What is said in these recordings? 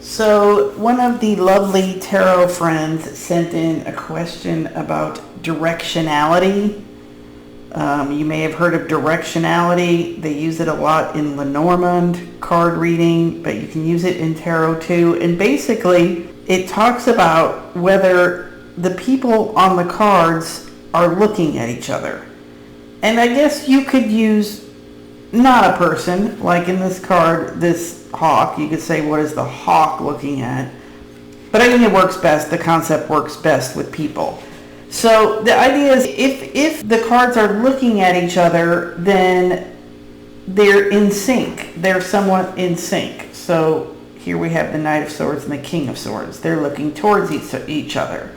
So one of the lovely tarot friends sent in a question about directionality. You may have heard of directionality. They use it a lot in Lenormand card reading, but you can use it in tarot too. And basically, it talks about whether the people on the cards are looking at each other. And I guess you could use not a person, like in this card, this hawk. You could say, what is the hawk looking at? But I think it works best, the concept works best with people. So the idea is if the cards are looking at each other, then they're in sync. They're somewhat in sync. So here we have the Knight of Swords and the King of Swords. They're looking towards each other.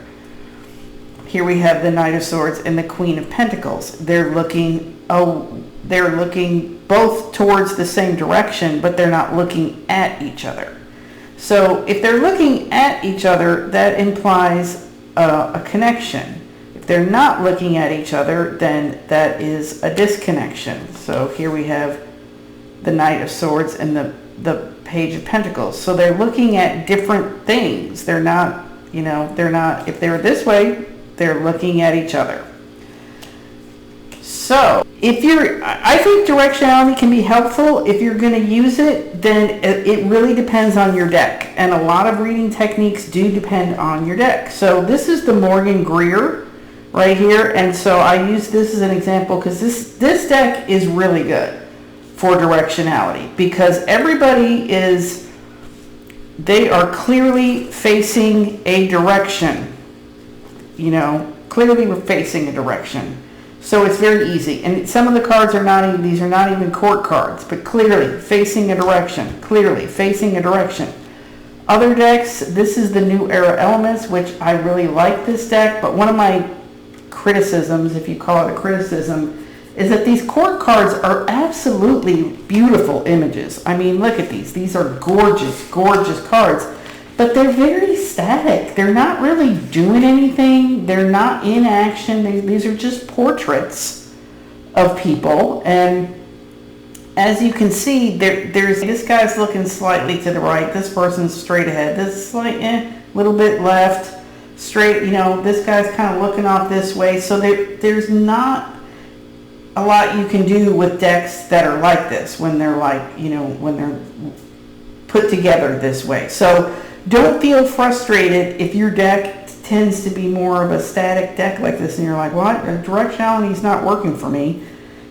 Here we have the Knight of Swords and the Queen of Pentacles. They're looking both towards the same direction, but they're not looking at each other. So if they're looking at each other, that implies a connection. If they're not looking at each other, then that is a disconnection. So here we have the Knight of Swords and the Page of Pentacles. So they're looking at different things. They're not, if they're this way, they're looking at each other. So I think directionality can be helpful. If you're going to use it, then it really depends on your deck. And a lot of reading techniques do depend on your deck. So this is the Morgan Greer right here. And so I use this as an example because this deck is really good for directionality because they are clearly facing a direction. Clearly we're facing a direction. So it's very easy. And some of the cards these are not even court cards, but clearly facing a direction. Clearly facing a direction. Other decks, this is the New Era Elements, which I really like this deck, but one of my criticisms, if you call it a criticism, is that these court cards are absolutely beautiful images. I mean, look at these. These are gorgeous, gorgeous cards. But they're very static. They're not really doing anything. They're not in action. These are just portraits of people. And as you can see, there's this guy's looking slightly to the right. This person's straight ahead. This is little bit left, straight. This guy's kind of looking off this way. So there's not a lot you can do with decks that are like this when they're when they're put together this way. So don't feel frustrated if your deck tends to be more of a static deck like this and you're like, what? Directionality is not working for me,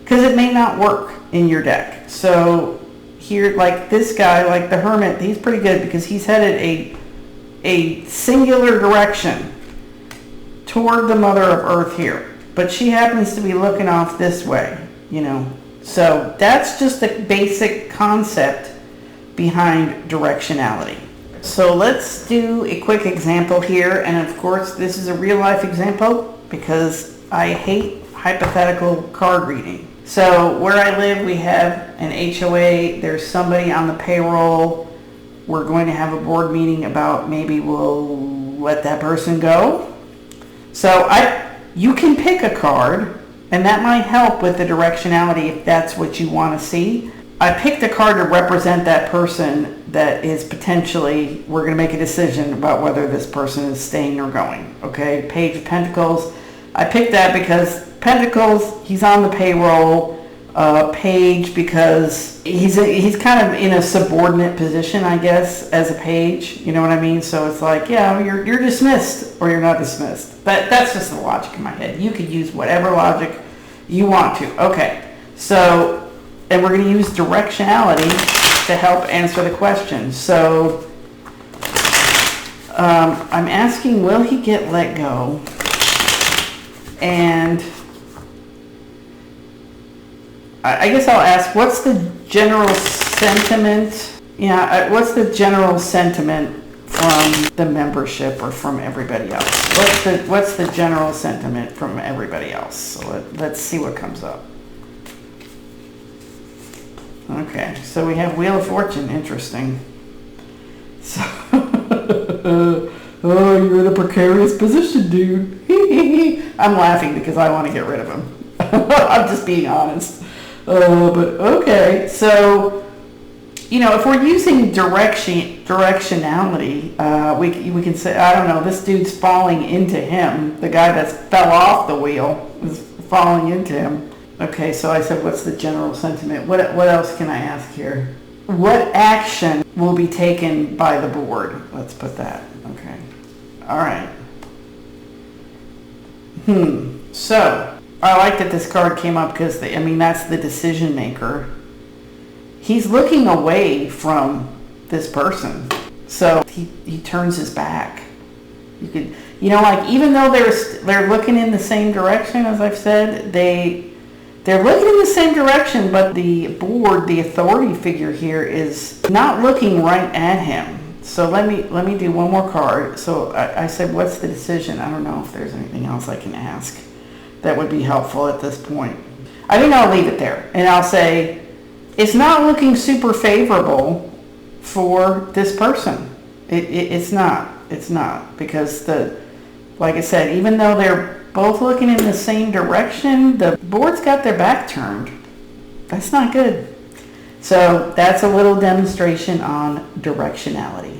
because it may not work in your deck. So here, like this guy, like the Hermit, he's pretty good because he's headed a singular direction toward the Mother of Earth here. But she happens to be looking off this way, So that's just the basic concept behind directionality. So let's do a quick example here, and of course this is a real life example because I hate hypothetical card reading. So where I live, we have an HOA, there's somebody on the payroll, we're going to have a board meeting about maybe we'll let that person go. So you can pick a card, and that might help with the directionality if that's what you want to see. I picked a card to represent that person that is potentially, we're going to make a decision about whether this person is staying or going. Okay, Page of Pentacles. I picked that because Pentacles, he's on the payroll. Page because he's kind of in a subordinate position, I guess, as a page. You know what I mean? So it's like, yeah, you're dismissed or you're not dismissed. But that's just the logic in my head. You could use whatever logic you want to. Okay, so. And we're going to use directionality to help answer the question. So I'm asking, will he get let go? And I guess I'll ask, what's the general sentiment? Yeah, what's the general sentiment from the membership or from everybody else? What's the general sentiment from everybody else? So let's see what comes up. Okay, so we have Wheel of Fortune. Interesting. So, oh, you're in a precarious position, dude. I'm laughing because I want to get rid of him. I'm just being honest. But okay, so if we're using directionality, we can say, I don't know, this dude's falling into him. The guy that fell off the wheel is falling into him. Okay, so I said, what's the general sentiment? What else can I ask here? What action will be taken by the board? Let's put that. Okay. All right. So, I like that this card came up because, that's the decision maker. He's looking away from this person. So, he turns his back. You could, even though they're looking in the same direction, as I've said, they're looking in the same direction, but the board, the authority figure here, is not looking right at him. So let me do one more card. So I said, what's the decision? I don't know if there's anything else I can ask that would be helpful at this point. I think I'll leave it there, and I'll say, it's not looking super favorable for this person. It's not. It's not, because like I said, even though they're both looking in the same direction, the board's got their back turned. That's not good. So that's a little demonstration on directionality.